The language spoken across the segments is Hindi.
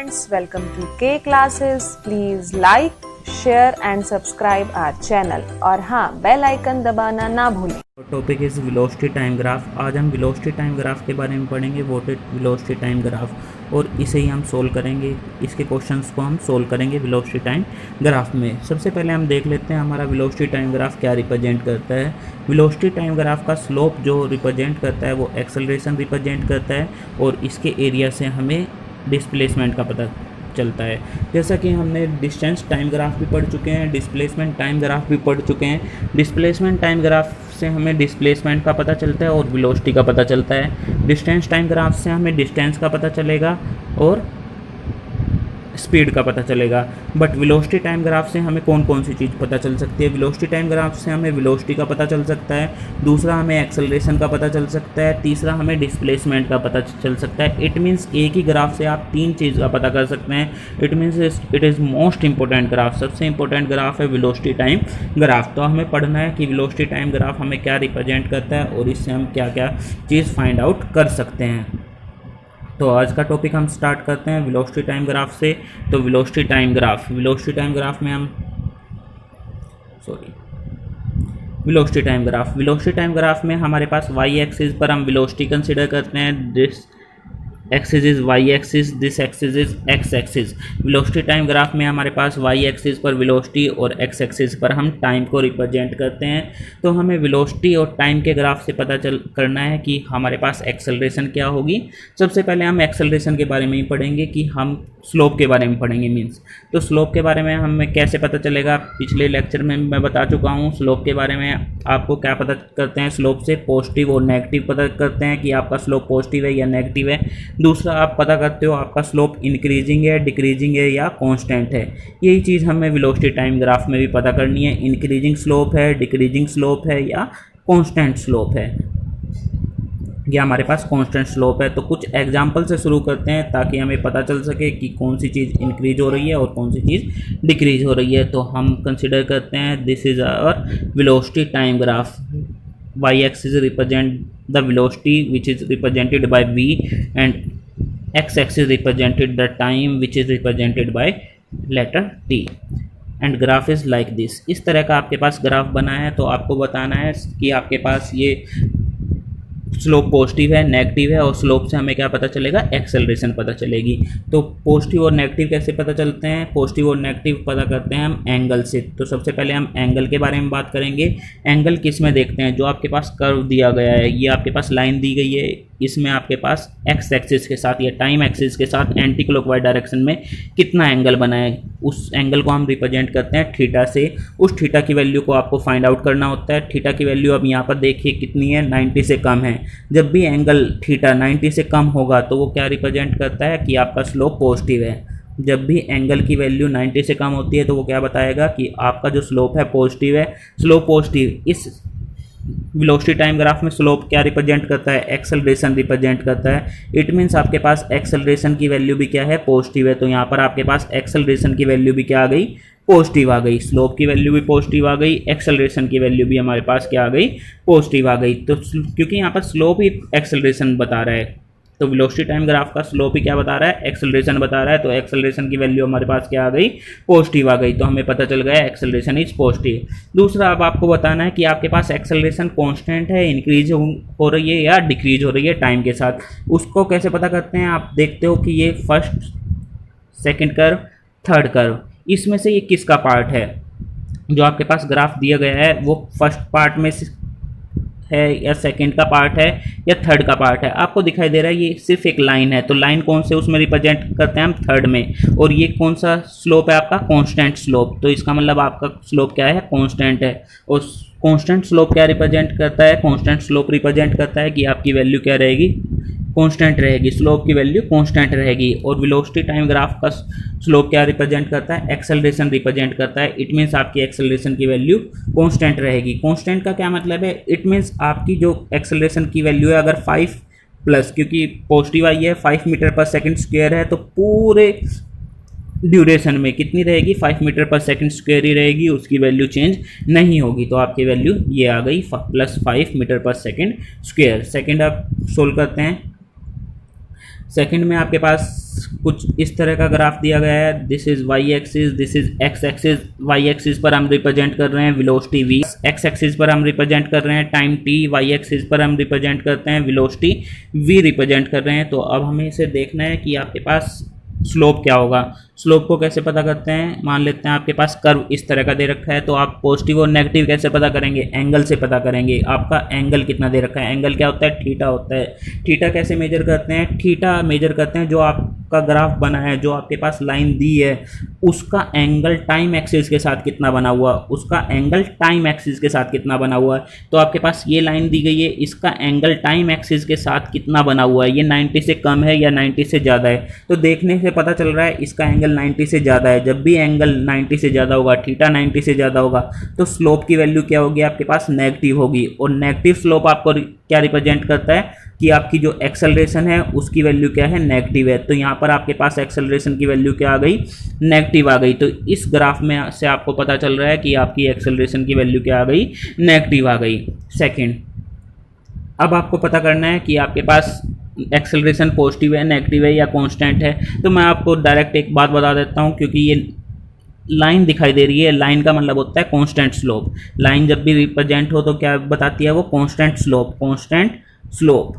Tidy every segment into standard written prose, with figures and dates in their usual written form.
friends, welcome to K classes. Please like, share and subscribe our channel और हाँ बेल आइकन दबाना ना भूलें। Topic is velocity time graph. आज हम वेलोसिटी टाइम ग्राफ के बारे में पढ़ेंगे, what is velocity time graph, और इसे ही हम सोल्व करेंगे। इसके क्वेश्चंस को हम सोल्व करेंगे वेलोसिटी टाइम ग्राफ में। सबसे पहले हम देख लेते हैं हमारा वेलोसिटी टाइम ग्राफ क्या रिप्रेजेंट करता है। वेलोसिटी टाइम ग्राफ का स्लोप जो रिप्रेजेंट करता है वो एक्सेलरेशन रिप्रेजेंट करता है, और इसके एरिया से हमें डिस्प्लेसमेंट का पता चलता है। जैसा कि हमने डिस्टेंस टाइम ग्राफ भी पढ़ चुके हैं, डिस्प्लेसमेंट टाइम ग्राफ भी पढ़ चुके हैं। डिस्प्लेसमेंट टाइम ग्राफ से हमें डिस्प्लेसमेंट का पता चलता है और वेलोसिटी का पता चलता है। डिस्टेंस टाइम ग्राफ से हमें डिस्टेंस का पता चलेगा और स्पीड का पता चलेगा। बट वेलोसिटी टाइम ग्राफ से हमें कौन कौन सी चीज़ पता चल सकती है। वेलोसिटी टाइम ग्राफ से हमें वेलोसिटी का पता चल सकता है, दूसरा हमें एक्सेलरेशन का पता चल सकता है, तीसरा हमें डिस्प्लेसमेंट का पता चल सकता है। इट मीन्स एक ही ग्राफ से आप तीन चीज़ का पता कर सकते हैं। It means it is most important graph, सबसे इंपॉर्टेंट ग्राफ है वेलोसिटी टाइम ग्राफ। तो हमें पढ़ना है कि वेलोसिटी टाइम ग्राफ हमें क्या रिप्रेजेंट करता है और इससे हम क्या क्या चीज़ फाइंड आउट कर सकते हैं। तो आज का टॉपिक हम स्टार्ट करते हैं वेलोसिटी टाइम ग्राफ से। तो वेलोसिटी टाइम ग्राफ में हम वेलोसिटी टाइम ग्राफ में हमारे पास वाई एक्सिस पर हम वेलोसिटी कंसिडर करते हैं। This axis is Y axis, this axis is X axis. Velocity time graph में हमारे पास वाई एक्सिस पर वेलोसिटी और एक्स एक्सिस पर हम टाइम को रिप्रेजेंट करते हैं। तो हमें वेलोसिटी और टाइम के ग्राफ से पता करना है कि हमारे पास एक्सेलरेशन क्या होगी। सबसे पहले हम एक्सेलरेशन के बारे में ही पढ़ेंगे कि हम स्लोप के बारे में पढ़ेंगे। मीन्स तो स्लोप के बारे में हमें कैसे पता चलेगा, पिछले लेक्चर में मैं बता चुका हूँ। स्लोप के बारे में आपको क्या पता करते हैं, स्लोप से पॉजिटिव और नेगेटिव पता करते हैं कि आपका स्लोप पॉजिटिव है या नेगेटिव है। दूसरा आप पता करते हो आपका स्लोप इंक्रीजिंग है, डिक्रीजिंग है या कांस्टेंट है। यही चीज़ हमें वेलोसिटी टाइम ग्राफ में भी पता करनी है, इंक्रीजिंग स्लोप है, डिक्रीजिंग स्लोप है या कांस्टेंट स्लोप है। या हमारे पास कांस्टेंट स्लोप है। तो कुछ एग्जांपल से शुरू करते हैं ताकि हमें पता चल सके कि कौन सी चीज़ इंक्रीज हो रही है और कौन सी चीज़ डिक्रीज हो रही है। तो हम कंसिडर करते हैं this is our velocity time graph. y axis represent the velocity which is represented by v and x axis represented the time which is represented by letter t and graph is like this। इस तरह का आपके पास ग्राफ बना है। तो आपको बताना है कि आपके पास ये स्लोप पॉजिटिव है, नेगेटिव है, और स्लोप से हमें क्या पता चलेगा, एक्सेलरेशन पता चलेगी। तो पॉजिटिव और नेगेटिव कैसे पता चलते हैं, पॉजिटिव और नेगेटिव पता करते हैं हम एंगल से। तो सबसे पहले हम एंगल के बारे में बात करेंगे। एंगल किस में देखते हैं, जो आपके पास कर्व दिया गया है, ये आपके पास लाइन दी गई है, इसमें आपके पास एक्स एक्सिस के साथ या टाइम एक्सिस के साथ एंटी क्लॉकवाइज डायरेक्शन में कितना एंगल बना है, उस एंगल को हम रिप्रेजेंट करते हैं थीटा से। उस थीटा की वैल्यू को आपको फाइंड आउट करना होता है। थीटा की वैल्यू अब यहाँ पर देखिए कितनी है, 90 से कम है। जब भी एंगल थीटा 90 से कम होगा तो वो क्या रिप्रेजेंट करता है कि आपका स्लोप पॉजिटिव है। जब भी एंगल की वैल्यू 90 से कम होती है तो वो क्या बताएगा कि आपका जो स्लोप है पॉजिटिव है। स्लोप पॉजिटिव, इस वेलोसिटी टाइम ग्राफ में स्लोप क्या रिप्रेजेंट करता है, एक्सेलरेशन रिप्रेजेंट करता है। इट मीन्स आपके पास एक्सेलरेशन की वैल्यू भी क्या है, पॉजिटिव है। तो यहाँ पर आपके पास एक्सेलरेशन की वैल्यू भी क्या आ गई, पॉजिटिव आ गई। स्लोप की वैल्यू भी पॉजिटिव आ गई, एक्सेलरेशन की वैल्यू भी हमारे पास क्या आ गई, पॉजिटिव आ गई। तो क्योंकि यहाँ पर स्लोप ही एक्सेलरेशन बता रहा है, तो वेलोसिटी टाइम ग्राफ का स्लोप ही क्या बता रहा है, एक्सेलरेशन बता रहा है। तो एक्सेलरेशन की वैल्यू हमारे पास क्या आ गई, पॉजिटिव आ गई। तो हमें पता चल गया एक्सेलरेशन इज पॉजिटिव। दूसरा अब आपको बताना है कि आपके पास एक्सेलरेशन कांस्टेंट है, इंक्रीज हो रही है या डिक्रीज हो रही है टाइम के साथ। उसको कैसे पता करते हैं, आप देखते हो कि ये first, second curve, third curve, इसमें से ये किसका पार्ट है। जो आपके पास ग्राफ दिया गया है वो फर्स्ट पार्ट में है या सेकंड का पार्ट है या थर्ड का पार्ट है। आपको दिखाई दे रहा है ये सिर्फ एक लाइन है। तो लाइन कौन से उसमें रिप्रेजेंट करते हैं हम, थर्ड में। और ये कौन सा स्लोप है आपका, कांस्टेंट स्लोप। तो इसका मतलब आपका स्लोप क्या है, कांस्टेंट है। और कांस्टेंट स्लोप क्या रिप्रेजेंट करता है, कांस्टेंट स्लोप रिप्रेजेंट करता है कि आपकी वैल्यू क्या रहेगी, कांस्टेंट रहेगी। स्लोप की वैल्यू कांस्टेंट रहेगी। और वेलोसिटी टाइम ग्राफ का स्लोप क्या रिप्रेजेंट करता है, एक्सेलरेशन रिप्रेजेंट करता है। इट मीन्स आपकी एक्सेलरेशन की वैल्यू कांस्टेंट रहेगी। कांस्टेंट का क्या मतलब है, इट मीन्स आपकी जो एक्सेलरेशन की वैल्यू है अगर 5 प्लस, क्योंकि पॉजिटिव आई है, 5 मीटर पर सेकेंड स्क्वायर है, तो पूरे ड्यूरेशन में कितनी रहेगी, 5 मीटर पर सेकेंड स्क्वायर ही रहेगी, उसकी वैल्यू चेंज नहीं होगी। तो आपकी वैल्यू ये आ गई प्लस 5 मीटर पर सेकेंड स्क्वायर। सेकेंड आप सोल्व करते हैं। सेकंड में आपके पास कुछ इस तरह का ग्राफ दिया गया है, this is Y axis, this is X axis. Y axis पर हम रिप्रेजेंट कर रहे हैं वेलोसिटी v, एक्स एक्सिस पर हम रिप्रेजेंट कर रहे हैं टाइम t, वाई एक्सिस पर हम रिप्रेजेंट करते हैं वेलोसिटी v रिप्रेजेंट कर रहे हैं। तो अब हमें इसे देखना है कि आपके पास स्लोप क्या होगा। स्लोप को कैसे पता करते हैं, मान लेते हैं आपके पास कर्व इस तरह का दे रखा है, तो आप पॉजिटिव और नेगेटिव कैसे पता करेंगे, एंगल से पता करेंगे। आपका एंगल कितना दे रखा है, एंगल क्या होता है, थीटा होता है। थीटा कैसे मेजर करते हैं, थीटा मेजर करते हैं जो आपका ग्राफ बना है, जो आपके पास लाइन दी है, उसका एंगल टाइम एक्सिस के साथ कितना बना हुआ, उसका एंगल टाइम एक्सिस के साथ कितना बना हुआ है। तो आपके पास ये लाइन दी गई है, इसका एंगल टाइम एक्सिस के साथ कितना बना हुआ है, ये 90 से कम है या 90 से ज़्यादा है। तो देखने से पता चल रहा है इसका एंगल 90 से ज़्यादा है। जब भी एंगल 90 से ज़्यादा होगा, थीटा 90 से ज़्यादा होगा, तो स्लोप की वैल्यू क्या होगी, आपके पास नेगेटिव होगी। और नेगेटिव स्लोप आपको क्या रिप्रेजेंट करता है कि आपकी जो एक्सेलरेशन है उसकी वैल्यू क्या है, नेगेटिव है। तो यहाँ पर आपके पास एक्सेलरेशन की वैल्यू क्या आ गई, नेगेटिव आ गई। तो इस ग्राफ में से आपको पता चल रहा है कि आपकी एक्सेलरेशन की वैल्यू क्या आ गई, नेगेटिव आ गई। सेकेंड, अब आपको पता करना है कि आपके पास एक्सेलरेशन पॉजिटिव है, नेगेटिव है या कांस्टेंट है। तो मैं आपको डायरेक्ट एक बात बता देता हूँ, क्योंकि ये लाइन दिखाई दे रही है, लाइन का मतलब होता है कांस्टेंट स्लोप। लाइन जब भी रिप्रेजेंट हो तो क्या बताती है वो, constant slope. Constant slope,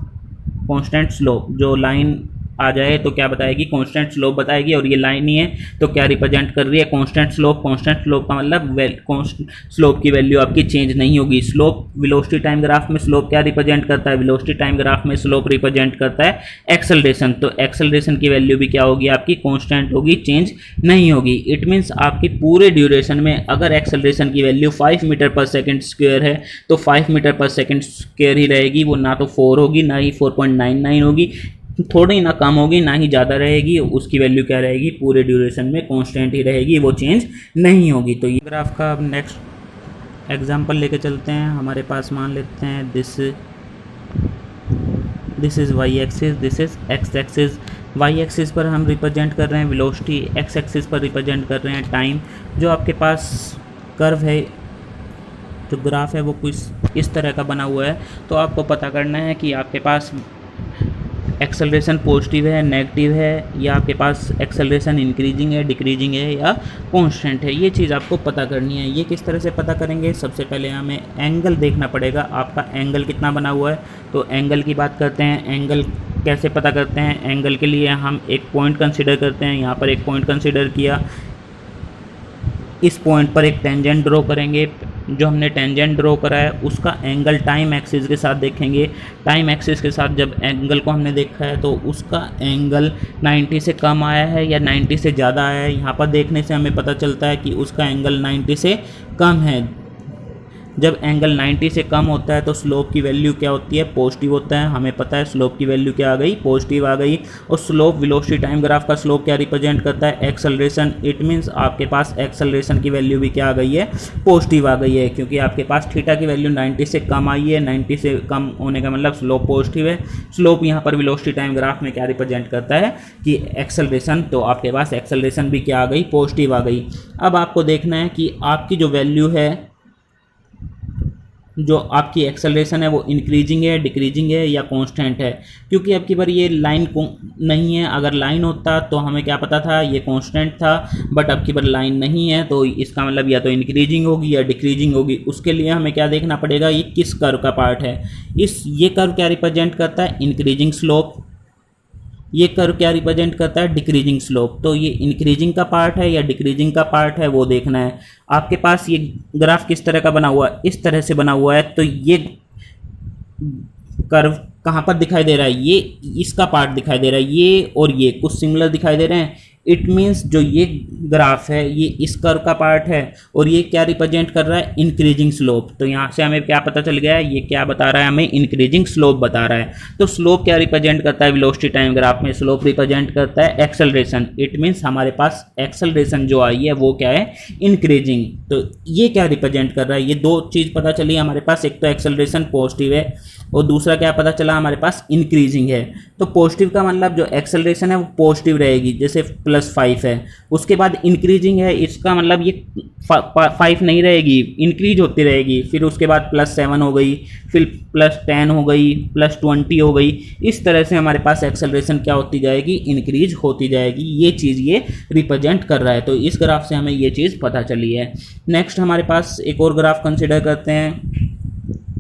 constant slope जो लाइन आ जाए तो क्या बताएगी, कांस्टेंट स्लोप बताएगी। और ये लाइन ही है तो क्या रिप्रेजेंट कर रही है, कांस्टेंट स्लोप। कांस्टेंट स्लोप का मतलब स्लोप की वैल्यू आपकी चेंज नहीं होगी। स्लोप वेलोसिटी टाइम ग्राफ में स्लोप क्या रिप्रेजेंट करता है, वेलोसिटी टाइम ग्राफ में स्लोप रिप्रेजेंट करता है एक्सेलरेशन। तो एक्सेलरेशन की वैल्यू भी क्या होगी आपकी, कांस्टेंट होगी, चेंज नहीं होगी। इट मीन्स आपकी पूरे ड्यूरेशन में अगर एक्सेलरेशन की वैल्यू 5 मीटर पर सेकेंड स्क्वायर है तो 5 मीटर पर सेकेंड स्क्वायर ही रहेगी, वो ना तो 4 होगी ना ही 4.99 होगी, थोड़ी ना कम होगी ना ही ज़्यादा रहेगी। उसकी वैल्यू क्या रहेगी, पूरे ड्यूरेशन में कांस्टेंट ही रहेगी, वो चेंज नहीं होगी। तो ये ग्राफ का अब नेक्स्ट एग्जांपल लेके चलते हैं। हमारे पास मान लेते हैं this is Y axis, this is X axis. Y axis पर हम रिप्रेजेंट कर रहे हैं वेलोसिटी, एक्स एक्सिस पर रिप्रेजेंट कर रहे हैं टाइम। जो आपके पास कर्व है, जो ग्राफ है वो कुछ इस तरह का बना हुआ है। तो आपको पता करना है कि आपके पास एक्सेलरेशन पॉजिटिव है, नेगेटिव है, या आपके पास एक्सेलरेशन इंक्रीजिंग है, डिक्रीजिंग है, या कांस्टेंट है। ये चीज़ आपको पता करनी है। ये किस तरह से पता करेंगे, सबसे पहले हमें एंगल देखना पड़ेगा, आपका एंगल कितना बना हुआ है। तो एंगल की बात करते हैं। एंगल कैसे पता करते हैं, एंगल के लिए हम एक पॉइंट कंसिडर करते हैं। यहाँ पर एक पॉइंट कंसिडर किया, इस पॉइंट पर एक टेंजेंट ड्रॉ करेंगे। जो हमने टेंजेंट ड्रॉ करा है उसका एंगल टाइम एक्सिस के साथ देखेंगे। टाइम एक्सिस के साथ जब एंगल को हमने देखा है तो उसका एंगल 90 से कम आया है या 90 से ज़्यादा आया है। यहाँ पर देखने से हमें पता चलता है कि उसका एंगल 90 से कम है। जब एंगल 90 से कम होता है तो स्लोप की वैल्यू क्या होती है, पॉजिटिव होता है। हमें पता है स्लोप की वैल्यू क्या आ गई, पॉजिटिव आ गई। और स्लोप वेलोसिटी टाइम ग्राफ का स्लोप क्या रिप्रेजेंट करता है, एक्सेलरेशन। इट मीन्स आपके पास एक्सेलरेशन की वैल्यू भी क्या आ गई है, पॉजिटिव आ गई है, क्योंकि आपके पास थीटा की वैल्यू 90 से कम आई है। 90 से कम होने का मतलब स्लोप पॉजिटिव है। स्लोप यहाँ पर वेलोसिटी टाइम ग्राफ में क्या रिप्रेजेंट करता है कि एक्सेलरेशन। तो आपके पास एक्सेलरेशन भी क्या आ गई, पॉजिटिव आ गई। अब आपको देखना है कि आपकी जो वैल्यू है, जो आपकी एक्सेलरेशन है वो इंक्रीजिंग है, डिक्रीजिंग है, या कांस्टेंट है। क्योंकि अब की बार ये लाइन नहीं है। अगर लाइन होता तो हमें क्या पता था, ये कांस्टेंट था, बट अब की बार लाइन नहीं है तो इसका मतलब या तो इंक्रीजिंग होगी या डिक्रीजिंग होगी। उसके लिए हमें क्या देखना पड़ेगा, ये किस कर्व का पार्ट है। ये कर्व क्या रिप्रेजेंट करता है, इंक्रीजिंग स्लोप। ये कर्व क्या रिप्रेजेंट करता है, डिक्रीजिंग स्लोप। तो ये इंक्रीजिंग का पार्ट है या डिक्रीजिंग का पार्ट है वो देखना है। आपके पास ये ग्राफ किस तरह का बना हुआ है, इस तरह से बना हुआ है। तो ये कर्व कहाँ पर दिखाई दे रहा है, ये इसका पार्ट दिखाई दे रहा है, ये और ये कुछ सिमिलर दिखाई दे रहे हैं। इट मीन्स जो ये ग्राफ है ये इस कर्व का पार्ट है और ये क्या रिप्रेजेंट कर रहा है, इंक्रीजिंग स्लोप। तो यहाँ से हमें क्या पता चल गया है, ये क्या बता रहा है, हमें इंक्रीजिंग स्लोप बता रहा है। तो स्लोप क्या रिप्रेजेंट करता है वेलोसिटी टाइम ग्राफ में, स्लोप रिप्रेजेंट करता है एक्सेलरेशन। इट मीन्स हमारे पास एक्सेलरेशन जो आई है वो क्या है, इंक्रीजिंग। तो ये क्या रिप्रेजेंट कर रहा है, ये दो चीज़ पता चली हमारे पास। एक तो एक्सेलरेशन पॉजिटिव है और दूसरा क्या पता चला हमारे पास, इंक्रीजिंग है। तो पॉजिटिव का मतलब जो एक्सेलरेशन है वो पॉजिटिव रहेगी। जैसे +5 है। उसके बाद इंक्रीजिंग है, इसका मतलब ये 5 नहीं रहेगी, इंक्रीज होती रहेगी। फिर उसके बाद +7 हो गई, फिर +10 हो गई, +20 हो गई। इस तरह से हमारे पास एक्सेलरेशन क्या होती जाएगी, इंक्रीज होती जाएगी। ये चीज़ ये रिप्रेजेंट कर रहा है। तो इस ग्राफ से हमें ये चीज़ पता चली है। नेक्स्ट हमारे पास एक और ग्राफ कंसिडर करते हैं।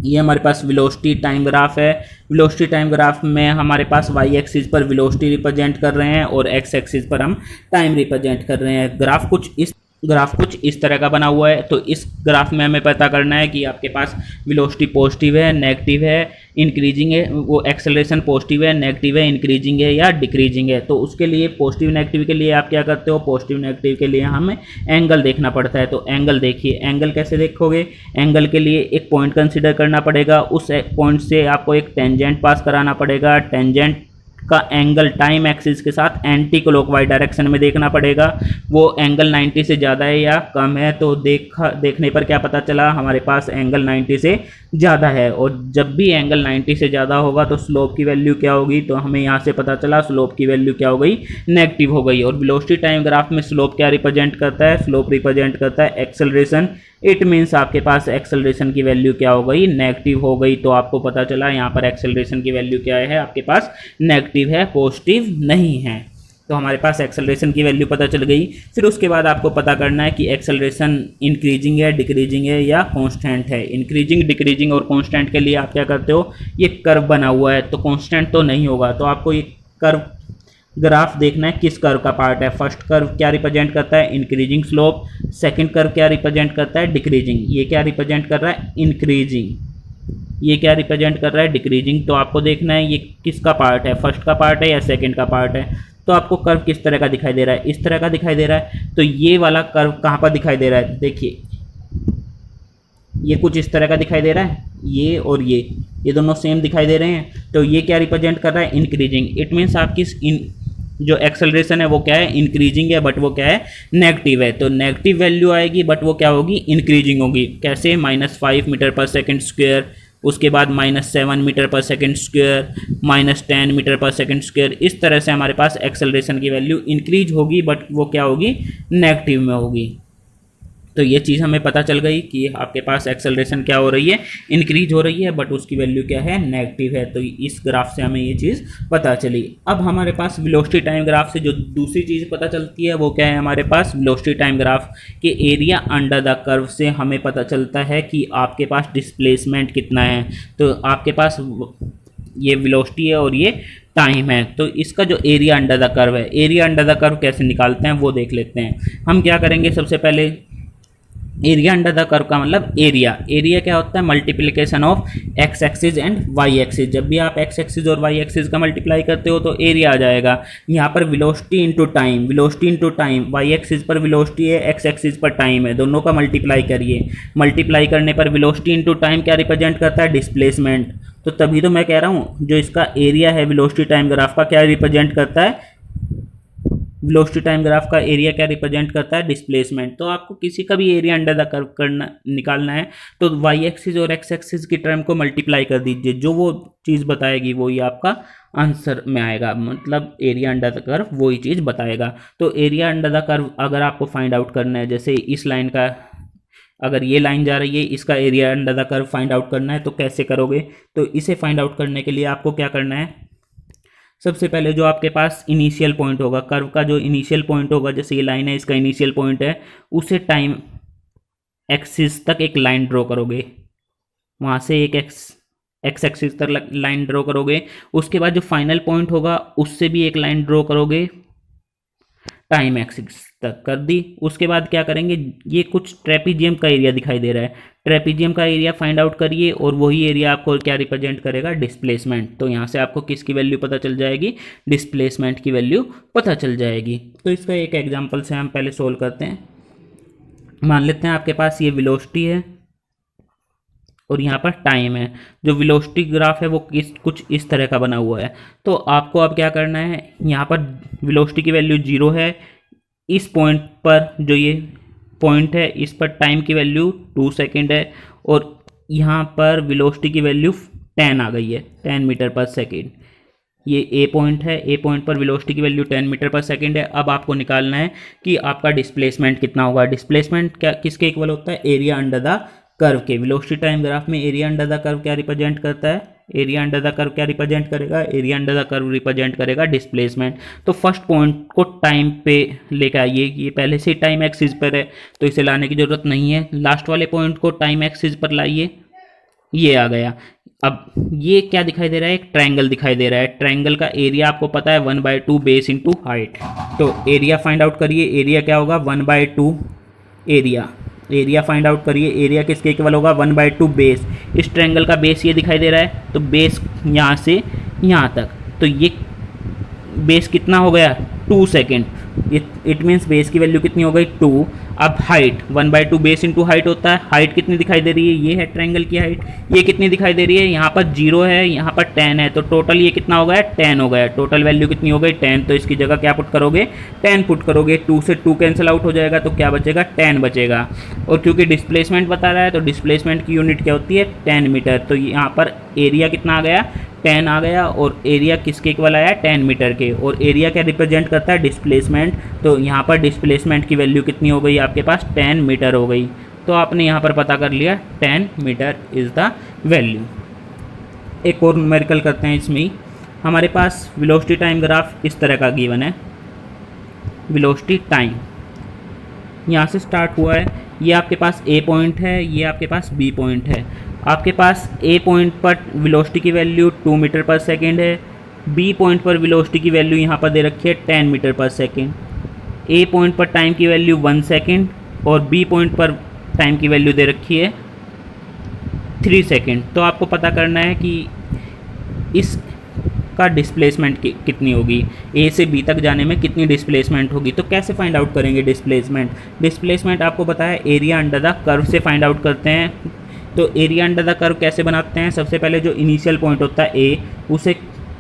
ये हमारे पास वेलोसिटी टाइम ग्राफ है। वेलोसिटी टाइम ग्राफ में हमारे पास वाई एक्सिस पर वेलोसिटी रिप्रेजेंट कर रहे हैं और एक्स एक्सिस पर हम टाइम रिप्रेजेंट कर रहे हैं। ग्राफ कुछ इस तरह का बना हुआ है। तो इस ग्राफ में हमें पता करना है कि आपके पास वेलोसिटी पॉजिटिव है, नेगेटिव है, इंक्रीजिंग है, वो एक्सेलरेशन पॉजिटिव है, नेगेटिव है, इंक्रीजिंग है या डिक्रीजिंग है। तो उसके लिए पॉजिटिव नेगेटिव के लिए आप क्या करते हो, पॉजिटिव नेगेटिव के लिए हमें एंगल देखना पड़ता है। तो एंगल देखिए, एंगल कैसे देखोगे, एंगल के लिए एक पॉइंट कंसिडर करना पड़ेगा। उस पॉइंट से आपको एक टेंजेंट पास कराना पड़ेगा। टेंजेंट का एंगल टाइम एक्सिस के साथ एंटी क्लॉकवाइज डायरेक्शन में देखना पड़ेगा। वो एंगल 90 से ज़्यादा है या कम है। तो देखने पर क्या पता चला, हमारे पास एंगल 90 से ज़्यादा है। और जब भी एंगल 90 से ज़्यादा होगा तो स्लोप की वैल्यू क्या होगी, तो हमें यहाँ से पता चला स्लोप की वैल्यू क्या हो गई, नेगेटिव हो गई। और वेलोसिटी टाइम ग्राफ में स्लोप क्या रिप्रेजेंट करता है, स्लोप रिप्रेजेंट करता है एक्सेलरेशन। इट मीन्स आपके पास एक्सेलरेशन की वैल्यू क्या हो गई, नेगेटिव हो गई। तो आपको पता चला यहाँ पर एक्सेलरेशन की वैल्यू क्या है, आपके पास नेगेटिव है, पॉजिटिव नहीं है। तो हमारे पास एक्सेलरेशन की वैल्यू पता चल गई। फिर उसके बाद आपको पता करना है कि एक्सेलरेशन इंक्रीजिंग है, डिक्रीजिंग है या कांस्टेंट है। इंक्रीजिंग, डिक्रीजिंग और कांस्टेंट के लिए आप क्या करते हो, ये कर्व बना हुआ है तो कांस्टेंट तो नहीं होगा। तो आपको ये कर्व ग्राफ देखना है किस कर्व का पार्ट है। फर्स्ट कर्व क्या रिप्रेजेंट करता है, इंक्रीजिंग स्लोप। सेकंड कर्व क्या रिप्रेजेंट करता है, डिक्रीजिंग। ये क्या रिप्रेजेंट कर रहा है, इंक्रीजिंग। ये क्या रिप्रेजेंट कर रहा है, डिक्रीजिंग। तो आपको देखना है ये किसका पार्ट है, फर्स्ट का पार्ट है या सेकंड का पार्ट है। तो आपको कर्व किस तरह का दिखाई दे रहा है, इस तरह का दिखाई दे रहा है। तो ये वाला कर्व कहाँ पर दिखाई दे रहा है, देखिए ये कुछ इस तरह का दिखाई दे रहा है। ये और ये दोनों सेम दिखाई दे रहे हैं। तो ये क्या रिप्रेजेंट कर रहा है, इंक्रीजिंग। इट मीन्स आपकी जो एक्सेलरेशन है वो क्या है, इंक्रीजिंग है, बट वो क्या है, नेगेटिव है। तो नेगेटिव वैल्यू आएगी बट वो क्या होगी, इंक्रीजिंग होगी। कैसे, -5 मीटर पर सेकेंड स्क्वायर, उसके बाद -7 मीटर पर सेकेंड स्क्वायर, -10 मीटर पर सेकेंड स्क्वायर। इस तरह से हमारे पास एक्सेलरेशन की वैल्यू इंक्रीज होगी बट वो क्या होगी, नेगेटिव में होगी। तो ये चीज़ हमें पता चल गई कि आपके पास एक्सेलरेशन क्या हो रही है, इंक्रीज हो रही है, बट उसकी वैल्यू क्या है, नेगेटिव है। तो इस ग्राफ से हमें ये चीज़ पता चली। अब हमारे पास वेलोसिटी टाइम ग्राफ से जो दूसरी चीज़ पता चलती है वो क्या है, हमारे पास वेलोसिटी टाइम ग्राफ के एरिया अंडर द कर्व से हमें पता चलता है कि आपके पास डिस्प्लेसमेंट कितना है। तो आपके पास ये वेलोसिटी है और ये टाइम है। तो इसका जो एरिया अंडर द कर्व है, एरिया अंडर द कर्व कैसे निकालते हैं वो देख लेते हैं। हम क्या करेंगे, सबसे पहले एरिया अंडर द कर्व का मतलब एरिया क्या होता है, multiplication of X axis and Y axis. जब भी आप एक्स एक्सिस और वाई एक्सिस का मल्टीप्लाई करते हो तो एरिया आ जाएगा। यहाँ पर velocity into time, velocity into time, Y axis पर वेलोसिटी है, एक्स एक्सिस पर टाइम है, दोनों का मल्टीप्लाई करिए। मल्टीप्लाई करने पर वेलोसिटी इंटू टाइम क्या रिप्रेजेंट करता है, डिस्प्लेसमेंट। तो तभी तो मैं कह रहा हूँ जो इसका एरिया है वेलोसिटी टाइम ग्राफ का क्या रिप्रेजेंट करता है, वेलोसिटी टाइम ग्राफ का एरिया क्या रिप्रेजेंट करता है, डिस्प्लेसमेंट। तो आपको किसी का भी एरिया अंडर द कर्व निकालना है तो वाई एक्सिस और एक्स एक्सिस की टर्म को मल्टीप्लाई कर दीजिए, जो वो चीज़ बताएगी वही आपका आंसर में आएगा। मतलब एरिया अंडर द कर्व वही चीज़ बताएगा। तो एरिया अंडर द कर्व अगर आपको फाइंड आउट करना है, जैसे इस लाइन का, अगर ये लाइन जा रही है, इसका area under the curve find out करना है तो कैसे करोगे। तो इसे फाइंड आउट करने के लिए आपको क्या करना है, सबसे पहले जो आपके पास इनिशियल पॉइंट होगा, कर्व का जो इनिशियल पॉइंट होगा, जैसे ये लाइन है इसका इनिशियल पॉइंट है, उसे टाइम एक्सिस तक एक लाइन ड्रॉ करोगे, वहाँ से एक एक्स एक्सिस तक लाइन ड्रॉ करोगे। उसके बाद जो फाइनल पॉइंट होगा उससे भी एक लाइन ड्रॉ करोगे, टाइम एक्सिस तक कर दी। उसके बाद क्या करेंगे, ये कुछ ट्रेपीजियम का एरिया दिखाई दे रहा है, ट्रेपीजियम का एरिया फाइंड आउट करिए और वही एरिया आपको क्या रिप्रेजेंट करेगा, डिस्प्लेसमेंट। तो यहाँ से आपको किसकी वैल्यू पता चल जाएगी, डिस्प्लेसमेंट की वैल्यू पता चल जाएगी। तो इसका एक एग्जांपल से हम पहले सोल्व करते हैं। मान लेते हैं आपके पास ये वेलोसिटी है और यहाँ पर टाइम है। जो वेलोसिटी ग्राफ है वो कुछ इस तरह का बना हुआ है। तो आपको अब क्या करना है, यहाँ पर वेलोसिटी की वैल्यू 0 है, इस पॉइंट पर जो ये पॉइंट है इस पर टाइम की वैल्यू 2 सेकेंड है और यहाँ पर वेलोसिटी की वैल्यू 10 आ गई है, 10 मीटर पर सेकेंड। ये ए पॉइंट है, ए पॉइंट पर वेलोसिटी की वैल्यू 10 मीटर पर सेकंड है। अब आपको निकालना है कि आपका डिस्प्लेसमेंट कितना होगा। डिस्प्लेसमेंट क्या किसके इक्वल होता है, एरिया अंडर द कर्व के। वेलोसिटी टाइम ग्राफ में एरिया अंडर द कर्व क्या रिप्रेजेंट करता है, एरिया अंडर द कर्व क्या रिप्रेजेंट करेगा, area under the curve represent करेगा डिस्प्लेसमेंट। तो फर्स्ट पॉइंट को टाइम पे लेकर आइए, ये पहले से टाइम एक्सिस पर है तो इसे लाने की जरूरत नहीं है। लास्ट वाले पॉइंट को टाइम एक्सिस पर लाइए, ये आ गया। अब ये क्या दिखाई दे रहा है, एक ट्रायंगल दिखाई दे रहा है। ट्रायंगल का एरिया आपको पता है 1/2 बेस इंटू हाइट। तो एरिया फाइंड आउट करिए, एरिया क्या होगा 1/2 एरिया। एरिया फाइंड आउट करिए, एरिया किसके इक्वल होगा 1/2 बेस। इस ट्रायंगल का बेस ये दिखाई दे रहा है, तो बेस यहाँ से यहाँ तक, तो ये बेस कितना हो गया 2 सेकेंड। इट मीन्स बेस की वैल्यू कितनी हो गई 2। अब हाइट 1/2 बेस इंटू हाइट होता है। हाइट कितनी दिखाई दे रही है, ये है ट्रायंगल की हाइट, ये कितनी दिखाई दे रही है, यहाँ पर 0 है, यहाँ पर 10 है, तो टोटल ये कितना हो गया 10 हो गया। टोटल वैल्यू कितनी हो गई 10, तो इसकी जगह क्या पुट करोगे 10 पुट करोगे। 2 से 2 कैंसिल आउट हो जाएगा, तो क्या बचेगा 10 बचेगा। और क्योंकि डिस्प्लेसमेंट बता रहा है तो डिस्प्लेसमेंट की यूनिट क्या होती है 10 मीटर। तो यहाँ पर एरिया कितना आ गया 10 आ गया, और एरिया किसके इक्वल आया 10 मीटर के। और एरिया क्या रिप्रेजेंट करता है डिस्प्लेसमेंट, तो यहाँ पर डिस्प्लेसमेंट की वैल्यू कितनी हो गई आपके पास 10 मीटर हो गई। तो आपने यहाँ पर पता कर लिया 10 मीटर इज़ द वैल्यू। एक और न्यूमेरिकल करते हैं इसमें ही। हमारे पास वेलोसिटी टाइम ग्राफ इस तरह का गिवन है। वेलोसिटी टाइम यहाँ से स्टार्ट हुआ है, ये आपके पास ए पॉइंट है, ये आपके पास बी पॉइंट है। आपके पास ए पॉइंट पर वेलोसिटी की वैल्यू 2 मीटर पर सेकेंड है, बी पॉइंट पर वेलोसिटी की वैल्यू यहाँ पर दे रखी है 10 मीटर पर सेकेंड। ए पॉइंट पर टाइम की वैल्यू 1 सेकेंड और बी पॉइंट पर टाइम की वैल्यू दे रखी है 3 सेकेंड। तो आपको पता करना है कि इसका डिस्प्लेसमेंट कितनी होगी, ए से बी तक जाने में कितनी डिस्प्लेसमेंट होगी। तो कैसे फाइंड आउट करेंगे डिस्प्लेसमेंट। डिस्प्लेसमेंट आपको पता है एरिया अंडर द कर्व से फाइंड आउट करते हैं। तो एरिया अंडर द कर्व कैसे बनाते हैं, सबसे पहले जो इनिशियल पॉइंट होता है ए,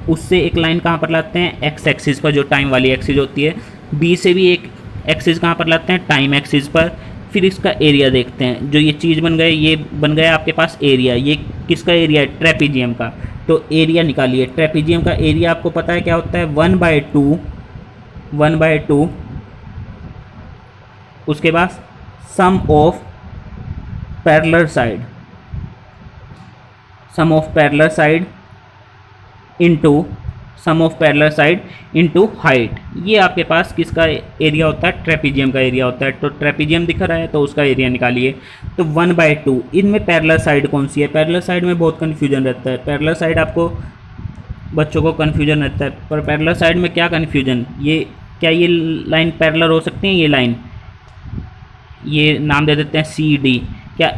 उससे एक लाइन कहाँ पर लाते हैं एक्स एक्सिस पर, जो टाइम वाली एक्सिस होती है। बी से भी एक एक्सिस कहाँ पर लाते हैं टाइम एक्सिस पर। फिर इसका एरिया देखते हैं, जो ये चीज़ बन गए, ये बन गया आपके पास एरिया। ये किसका एरिया है ट्रेपीजियम का। तो एरिया निकालिए, ट्रेपीजियम का एरिया आपको पता है क्या होता है 1/2 उसके बाद sum of parallel side, sum of parallel side into height. ये आपके पास किसका एरिया होता है ट्रेपीजियम का एरिया होता है। तो ट्रेपीजियम दिख रहा है तो उसका एरिया निकालिए। तो 1/2 इनमें पैरेलल साइड कौन सी है, पैरेलल साइड में बहुत कन्फ्यूजन रहता है। पैरेलल साइड आपको बच्चों को कन्फ्यूजन रहता है, पर पैरेलल साइड में क्या कन्फ्यूजन, ये क्या ये लाइन पैरेलल हो सकती है, ये लाइन, ये नाम दे देते हैं CD। क्या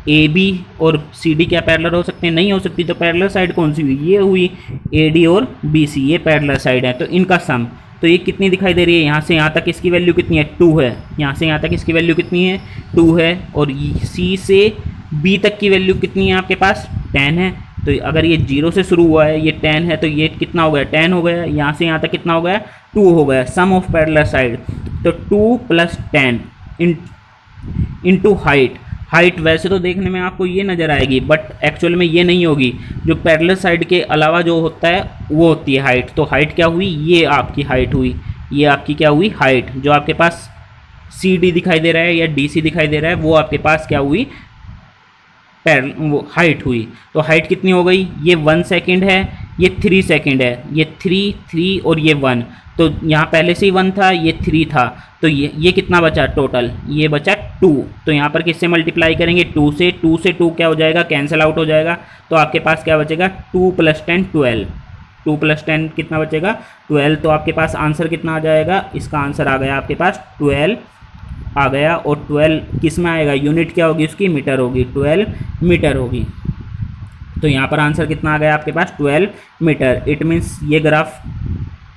AB और CD क्या पैरेलल हो सकते हैं, नहीं हो सकती। तो पैरेलल साइड कौन सी हुई, ये हुई AD और BC, ये पैरेलल साइड है। तो इनका सम, तो ये कितनी दिखाई दे रही है, यहाँ से यहाँ तक इसकी वैल्यू कितनी है 2 है, यहाँ से यहाँ तक इसकी वैल्यू कितनी है 2 है। और C से B तक की वैल्यू कितनी है आपके पास 10 है। तो अगर ये 0 से शुरू हुआ है, ये 10 है, तो ये कितना हो गया 10 हो गया। यहाँ से यहाँ तक कितना हो गया 2 हो गया। सम ऑफ पैरेलल साइड, तो 2 + 10 इंटू हाइट वैसे तो देखने में आपको ये नज़र आएगी, बट एक्चुअल में ये नहीं होगी। जो पैरेलल साइड के अलावा जो होता है वो होती है हाइट। तो हाइट क्या हुई, ये आपकी हाइट हुई, ये आपकी क्या हुई हाइट। जो आपके पास CD दिखाई दे रहा है या DC दिखाई दे रहा है, वो आपके पास क्या हुई वो हाइट हुई। तो हाइट कितनी हो गई, ये 1 सेकेंड है, ये 3 सेकेंड है, ये 3 और ये 1। तो यहाँ पहले से ही 1 था, ये 3 था, तो ये कितना बचा टोटल, ये बचा 2। तो यहाँ पर किससे मल्टीप्लाई करेंगे 2 से। 2 से 2 क्या हो जाएगा कैंसिल आउट हो जाएगा। तो आपके पास क्या बचेगा 2 + 10 12। 2 + 10 कितना बचेगा 12। तो आपके पास आंसर कितना आ जाएगा, इसका आंसर आ गया आपके पास 12 आ गया। और 12 किस में आएगा, यूनिट क्या होगी उसकी मीटर होगी, 12 मीटर होगी। तो यहाँ पर आंसर कितना आ गया आपके पास 12 मीटर। इट मीन्स ये ग्राफ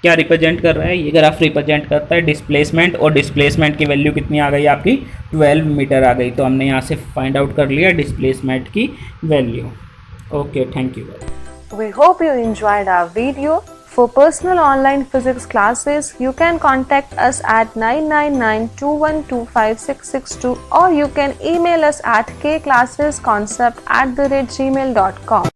क्या रिप्रेजेंट कर रहा है, ये ग्राफ रिप्रेजेंट करता है डिस्प्लेसमेंट, और डिस्प्लेसमेंट की वैल्यू कितनी आ गई आपकी 12 मीटर आ गई। तो हमने यहाँ से फाइंड आउट कर लिया डिस्प्लेसमेंट की value. Okay, thank you. We hope you enjoyed our video. For personal online physics classes, you can contact us at 9992125662, or you can email us at kclassesconcept@gmail.com.